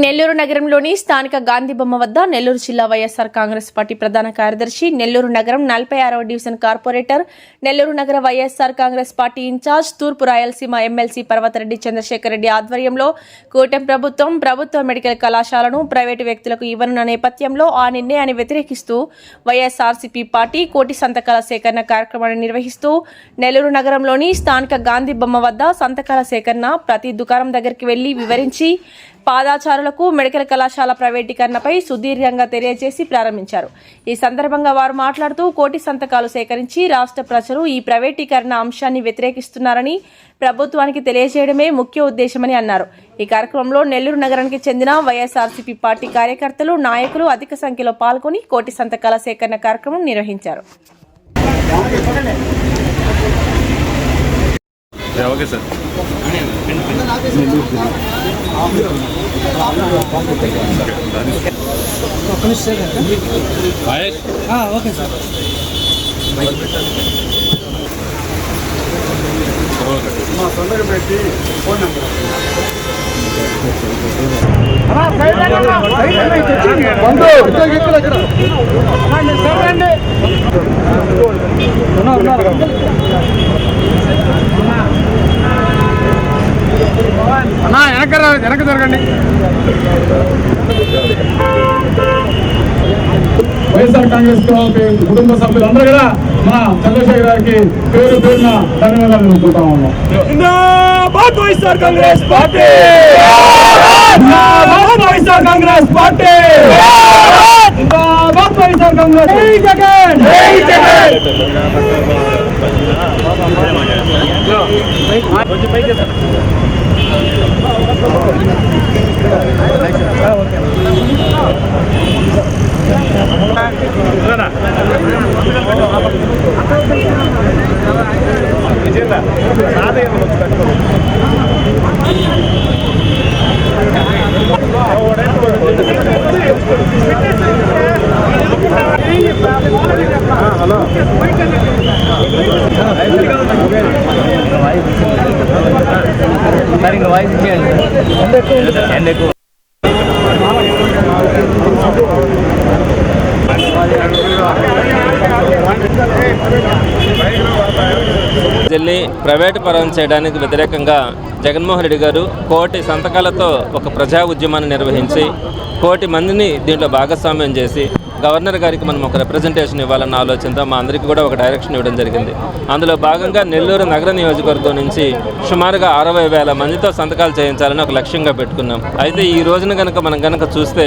నెల్లూరు నగరంలోని స్థానిక గాంధీ బొమ్మ వద్ద నెల్లూరు జిల్లా వైఎస్ఆర్ కాంగ్రెస్ పార్టీ ప్రధాన కార్యదర్శి, నెల్లూరు నగరం 46వ డివిజన్ కార్పొరేటర్, నెల్లూరు నగర వైఎస్ఆర్ కాంగ్రెస్ పార్టీ ఇన్ఛార్జ్, తూర్పు రాయలసీమ ఎమ్మెల్సీ పర్వతరెడ్డి చంద్రశేఖర్ రెడ్డి ఆధ్వర్యంలో కూటమి ప్రభుత్వ మెడికల్ కళాశాలను ప్రైవేటు వ్యక్తులకు ఇవ్వనున్న నేపథ్యంలో ఆ నిర్ణయాన్ని వ్యతిరేకిస్తూ వైఎస్ఆర్సీపీ పార్టీ కోటి సంతకాల సేకరణ కార్యక్రమాన్ని నిర్వహిస్తూ నెల్లూరు నగరంలోని స్థానిక గాంధీ బొమ్మ వద్ద సంతకాల సేకరణ ప్రతి దుకాణం దగ్గరికి వెళ్లి వివరించి పాదాచారులకు మెడికల్ కళాశాల ప్రైవేటీకరణపై సుదీర్ఘంగా తెలియజేసి ప్రారంభించారు. ఈ సందర్భంగా వారు మాట్లాడుతూ కోటి సంతకాలు సేకరించి రాష్ట్ర ప్రజలు ఈ ప్రైవేటీకరణ అంశాన్ని వ్యతిరేకిస్తున్నారని ప్రభుత్వానికి తెలియజేయడమే ముఖ్య ఉద్దేశమని అన్నారు. ఈ కార్యక్రమంలో నెల్లూరు నగరానికి చెందిన వైఎస్ఆర్సీపీ పార్టీ కార్యకర్తలు, నాయకులు అధిక సంఖ్యలో పాల్గొని కోటి సంతకాల సేకరణ కార్యక్రమం నిర్వహించారు. Okay sir. Okay sir. మా సొంతగా పెట్టి ఫోన్ నెంబర్ అన్నా వెనక జరగండి. వైఎస్ఆర్ కాంగ్రెస్ కుటుంబ సభ్యులందరూ కూడా మన చంద్రశేఖర్ గారికి పేరు పేరున ధన్యవాదాలు తెలుపుకుంటా ఉన్నాం. YSR Congress party, YSR Congress party, YSR Congress. జిల్లా ప్రైవేటు పరం చేయడానికి వ్యతిరేకంగా జగన్మోహన్ రెడ్డి గారు కోటి సంతకాలతో ఒక ప్రజా ఉద్యమాన్ని నిర్వహించి కోటి మందిని దీంట్లో భాగస్వామ్యం చేసి గవర్నర్ గారికి మనం ఒక రిప్రజెంటేషన్ ఇవ్వాలన్న ఆలోచనతో మా అందరికీ కూడా ఒక డైరెక్షన్ ఇవ్వడం జరిగింది. అందులో భాగంగా నెల్లూరు నగర నియోజకవర్గం నుంచి సుమారుగా 60,000 మందితో సంతకాలు చేయించాలని ఒక లక్ష్యంగా పెట్టుకున్నాం. అయితే ఈ రోజున మనం కనుక చూస్తే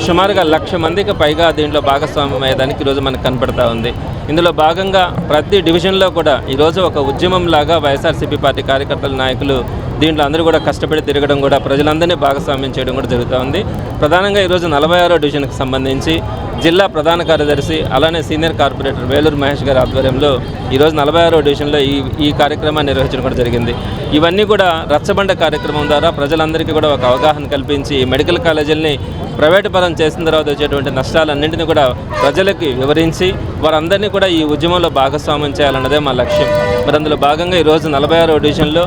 సుమారుగా 1,00,000 మందికి పైగా దీంట్లో భాగస్వామ్యం అయ్యేదానికి ఈరోజు మనకు కనపడతా ఉంది. ఇందులో భాగంగా ప్రతి డివిజన్లో కూడా ఈరోజు ఒక ఉద్యమంలాగా వైఎస్ఆర్సీపీ పార్టీ కార్యకర్తల, నాయకులు దీంట్లో అందరూ కూడా కష్టపడి తిరగడం కూడా ప్రజలందరినీ భాగస్వామ్యం చేయడం కూడా జరుగుతూ ఉంది. ప్రధానంగా ఈరోజు 46వ డివిజన్కి సంబంధించి జిల్లా ప్రధాన కార్యదర్శి అలానే సీనియర్ కార్పొరేటర్ వేలూరు మహేష్ గారి ఆధ్వర్యంలో ఈరోజు 46వ డివిజన్లో ఈ కార్యక్రమాన్ని నిర్వహించడం కూడా జరిగింది. ఇవన్నీ కూడా రచ్చబండ కార్యక్రమం ద్వారా ప్రజలందరికీ కూడా ఒక అవగాహన కల్పించి మెడికల్ కాలేజీలని ప్రైవేటు పరం చేసిన తర్వాత వచ్చేటువంటి నష్టాలన్నింటినీ కూడా ప్రజలకి వివరించి వారందరినీ కూడా ఈ ఉద్యమంలో భాగస్వామ్యం చేయాలన్నదే మా లక్ష్యం. మరి అందులో భాగంగా ఈరోజు 46వ డివిజన్లో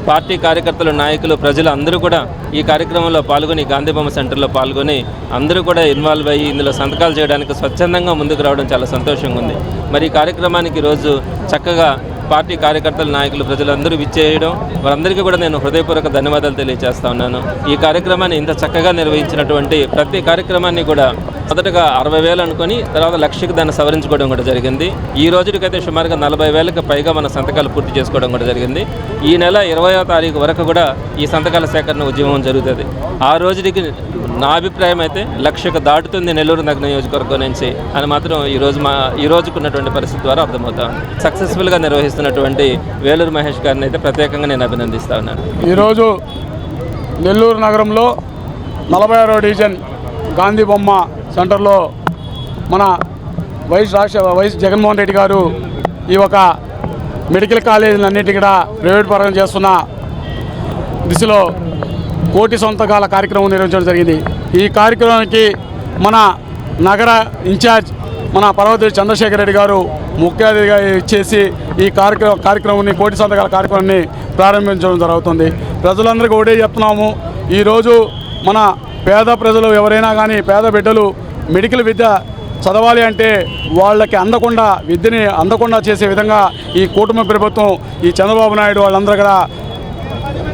పార్టీ కార్యకర్తలు, నాయకులు, ప్రజలు అందరూ కూడా ఈ కార్యక్రమంలో పాల్గొని గాంధీ బొమ్మ సెంటర్లో పాల్గొని అందరూ కూడా ఇన్వాల్వ్ అయ్యి ఇందులో సంతకాలు చేయడానికి స్వచ్ఛందంగా ముందుకు రావడం చాలా సంతోషంగా ఉంది. మరి ఈ కార్యక్రమానికి ఈరోజు చక్కగా పార్టీ కార్యకర్తలు, నాయకులు, ప్రజలందరూ విచ్చేయడం వారందరికీ కూడా నేను హృదయపూర్వక ధన్యవాదాలు తెలియజేస్తా ఉన్నాను. ఈ కార్యక్రమాన్ని ఇంత చక్కగా నిర్వహించినటువంటి ప్రతి కార్యక్రమాన్ని కూడా మొదటగా 60,000 అనుకొని తర్వాత 1,00,000కి దాన్ని సవరించుకోవడం కూడా జరిగింది. ఈ రోజుకైతే సుమారుగా 40,000కి పైగా మన సంతకాలు పూర్తి చేసుకోవడం కూడా జరిగింది. ఈ నెల 20వ తారీఖు వరకు కూడా ఈ సంతకాల సేకరణ ఉద్యమం జరుగుతుంది. ఆ రోజుకి నా అభిప్రాయం అయితే 1,00,000కు దాటుతుంది నెల్లూరు నగర నియోజకవర్గం నుంచి అని మాత్రం ఈ రోజుకున్నటువంటి పరిస్థితి ద్వారా అర్థమవుతాం. సక్సెస్ఫుల్గా నిర్వహిస్తున్నటువంటి వేలూరు మహేష్ గారిని అయితే ప్రత్యేకంగా నేను అభినందిస్తా ఉన్నాను. ఈరోజు నెల్లూరు నగరంలో 46వ డివిజన్ గాంధీ బొమ్మ సెంటర్లో మన వైఎస్ జగన్మోహన్ రెడ్డి గారు ఈ ఒక మెడికల్ కాలేజీలన్నిటి కూడా ప్రైవేట్ పరం చేస్తున్న దిశలో కోటి సంతకాల కార్యక్రమం నిర్వహించడం జరిగింది. ఈ కార్యక్రమానికి మన నగర ఇన్ఛార్జ్ మన పర్వతరెడ్డి చంద్రశేఖర్ రెడ్డి గారు ముఖ్య అతిథిగా ఇచ్చేసి ఈ కార్యక్రమాన్ని కోటి సంతకాల కార్యక్రమాన్ని ప్రారంభించడం జరుగుతుంది. ప్రజలందరికీ ఒకటే చెప్తున్నాము, ఈరోజు మన పేద ప్రజలు ఎవరైనా కానీ పేద బిడ్డలు మెడికల్ విద్య చదవాలి అంటే వాళ్ళకి విద్యని అందకుండా చేసే విధంగా ఈ కూటమి ప్రభుత్వం, ఈ చంద్రబాబు నాయుడు వాళ్ళందరూ కూడా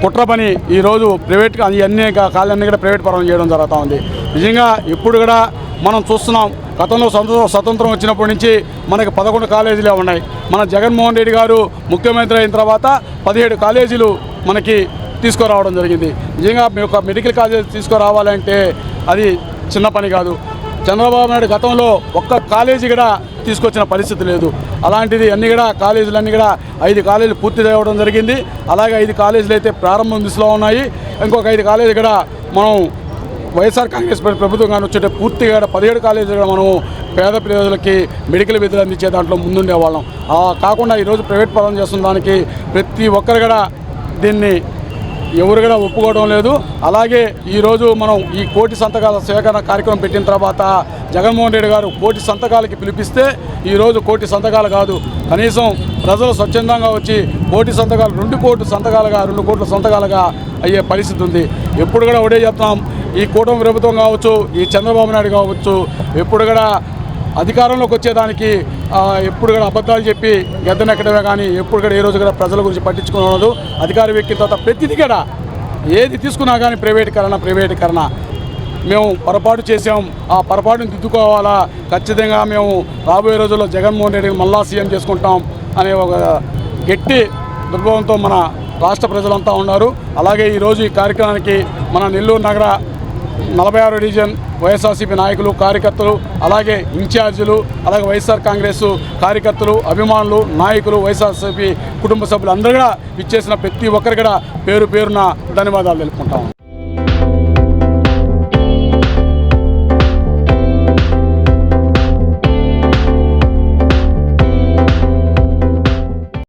కుట్ర పని ఈరోజు ప్రైవేట్ అన్ని కాలేజీలన్నీ కూడా ప్రైవేట్ పరం చేయడం జరుగుతూ ఉంది. నిజంగా ఇప్పుడు కూడా మనం చూస్తున్నాం, గతంలో స్వతంత్రం వచ్చినప్పటి నుంచి మనకి 11 కాలేజీలే ఉన్నాయి. మన జగన్మోహన్ రెడ్డి గారు ముఖ్యమంత్రి అయిన తర్వాత 17 కాలేజీలు మనకి తీసుకురావడం జరిగింది. నిజంగా మీ యొక్క మెడికల్ కాలేజీ తీసుకురావాలంటే అది చిన్న పని కాదు. చంద్రబాబు నాయుడు గతంలో ఒక్క కాలేజీ కూడా తీసుకొచ్చిన పరిస్థితి లేదు. అలాంటిది కాలేజీలన్నీ కూడా 5 కాలేజీలు పూర్తి చేయడం జరిగింది. అలాగే 5 కాలేజీలు అయితే ప్రారంభం దిశలో ఉన్నాయి. ఇంకొక 5 కాలేజీలు కూడా మనం వైఎస్ఆర్ కాంగ్రెస్ ప్రభుత్వం కానీ వచ్చే పూర్తిగా 17 కాలేజీలు కూడా మనము పేద ప్రజలకి మెడికల్ విద్యలు అందించే దాంట్లో ముందుండేవాళ్ళం. కాకుండా ఈరోజు ప్రైవేట్ పరం చేస్తున్న దానికి ప్రతి ఒక్కరు కూడా దీన్ని ఎవరు కూడా ఒప్పుకోవడం లేదు. అలాగే ఈరోజు మనం ఈ 1 కోటి సంతకాల సేకరణ కార్యక్రమం పెట్టిన తర్వాత జగన్మోహన్ రెడ్డి గారు 1 కోటి సంతకాలకి పిలిపిస్తే ఈరోజు 1 కోటి సంతకాలు కాదు, కనీసం ప్రజలు స్వచ్ఛందంగా వచ్చి 1 కోటి సంతకాలు 2 కోట్ల సంతకాలుగా 2 కోట్ల సంతకాలుగా అయ్యే పరిస్థితి ఉంది. ఎప్పుడు కూడా ఒకటే చెప్తాం, ఈ కూటమి ప్రభుత్వం కావచ్చు, ఈ చంద్రబాబు నాయుడు కావచ్చు, ఎప్పుడు కూడా అధికారంలోకి వచ్చేదానికి ఎప్పుడు కూడా అబద్ధాలు చెప్పి గద్దెనెక్కడమే కానీ ఎప్పుడు కూడా ఏ రోజు కూడా ప్రజల గురించి పట్టించుకున్నది. అధికార వ్యక్తి తర్వాత ప్రతిదీ కూడా ఏది తీసుకున్నా కానీ ప్రైవేటీకరణ మేము పొరపాటు చేసాం, ఆ పొరపాటును దిద్దుకోవాలా, ఖచ్చితంగా మేము రాబోయే రోజుల్లో జగన్మోహన్ రెడ్డిని మళ్ళా సీఎం చేసుకుంటాం అనే ఒక గట్టి దుర్భవంతో మన రాష్ట్ర ప్రజలంతా ఉన్నారు. అలాగే ఈరోజు ఈ కార్యక్రమానికి మన నెల్లూరు నగర 46వ డివిజన్ వైఎస్ఆర్సీపీ నాయకులు, కార్యకర్తలు, అలాగే ఇన్ఛార్జీలు, అలాగే వైఎస్ఆర్ కాంగ్రెస్ కార్యకర్తలు, అభిమానులు, నాయకులు, వైఎస్ఆర్సీపీ కుటుంబ సభ్యులు అందరూ కూడా ఇచ్చేసిన ప్రతి ఒక్కరు కూడా పేరున ధన్యవాదాలు తెలుపుకుంటాము.